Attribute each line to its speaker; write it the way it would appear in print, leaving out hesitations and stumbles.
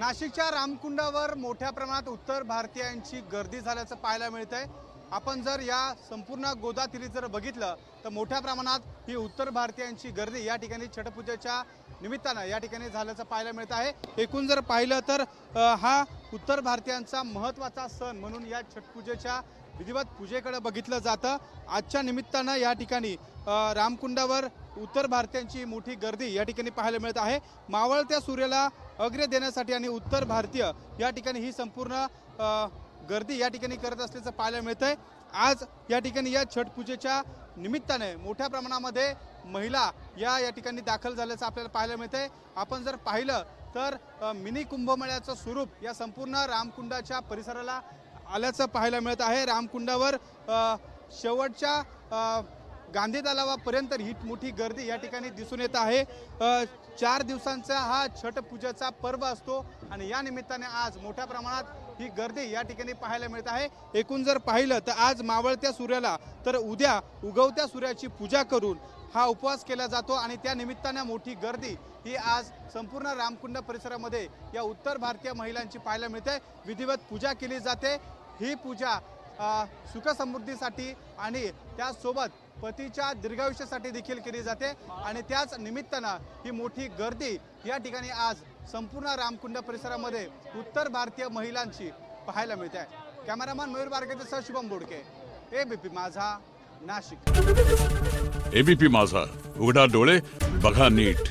Speaker 1: नाशिकच्या रामकुंडावर मोठ्या प्रमाणात उत्तर भारतीयांची गर्दी झाल्याचं पाहायला मिळत आहे। आपण जर या संपूर्ण गोदातीरी जर बघितलं तर मोठ्या प्रमाणात ही उत्तर भारतीयांची गर्दी या ठिकाणी छठपूजेच्या निमित्तानं या ठिकाणी झाल्याचं पाहायला मिळत आहे। एकूण जर पाहिलं तर हा उत्तर भारतीयांचा महत्त्वाचा सण म्हणून या छठपूजेच्या विधिवत पूजेकडे बघितलं जातं। आजच्या निमित्तानं या ठिकाणी रामकुंडावर उत्तर भारतीयांची मोठी गर्दी या ठिकाणी पाहायला मिळत आहे। मावळत्या सूर्याला अग्र्य देण्यासाठी आणि उत्तर भारतीय या ठिकाणी ही संपूर्ण गर्दी या ठिकाणी करत असल्याचं पाहायला मिळतंय। आज या ठिकाणी या छठ पूजेच्या निमित्ताने मोठ्या प्रमाणामध्ये महिला या ठिकाणी दाखल झाल्याचं आपल्याला पाहायला मिळतंय। आपण जर पाहिलं तर मिनी कुंभमेळ्याचं स्वरूप या संपूर्ण रामकुंडाच्या परिसराला आल्याचं पाहायला मिळत आहे। रामकुंडावर शेवटच्या गांधी तलावापर्यंत ही मोठी गर्दी या ठिकाणी दिसून येत आहे। 4 दिवसांचा हा छठ पूजेचा पर्व असतो आणि या निमित्ताने आज मोठ्या प्रमाणात ही गर्दी या ठिकाणी पाहायला मिळत आहे। एकूण जर पाहिलं तर आज मावळत्या सूर्याला तर उद्या उगवत्या सूर्याची पूजा करून हा उपवास केला जातो आणि त्या निमित्ताने मोठी गर्दी ही आज संपूर्ण रामकुंड परिसरामध्ये या उत्तर भारतीय महिलांची पाहायला मिळते। विधिवत पूजा केली जाते। ही पूजा सुख समृद्धीसाठी आणि त्यासोबत पतीच्या दीर्घायुष्यासाठी देखील केली जाते आणि त्याच निमित्तानं ही मोठी गर्दी या ठिकाणी आज संपूर्ण रामकुंड परिसरामध्ये उत्तर भारतीय महिलांची पाहायला मिळते आहे। कॅमेरामॅन मयूर बारकेसह शुभम बोडके, एबीपी माझा, नाशिक।
Speaker 2: एबीपी माझा, उघडा डोळे बघा नीट।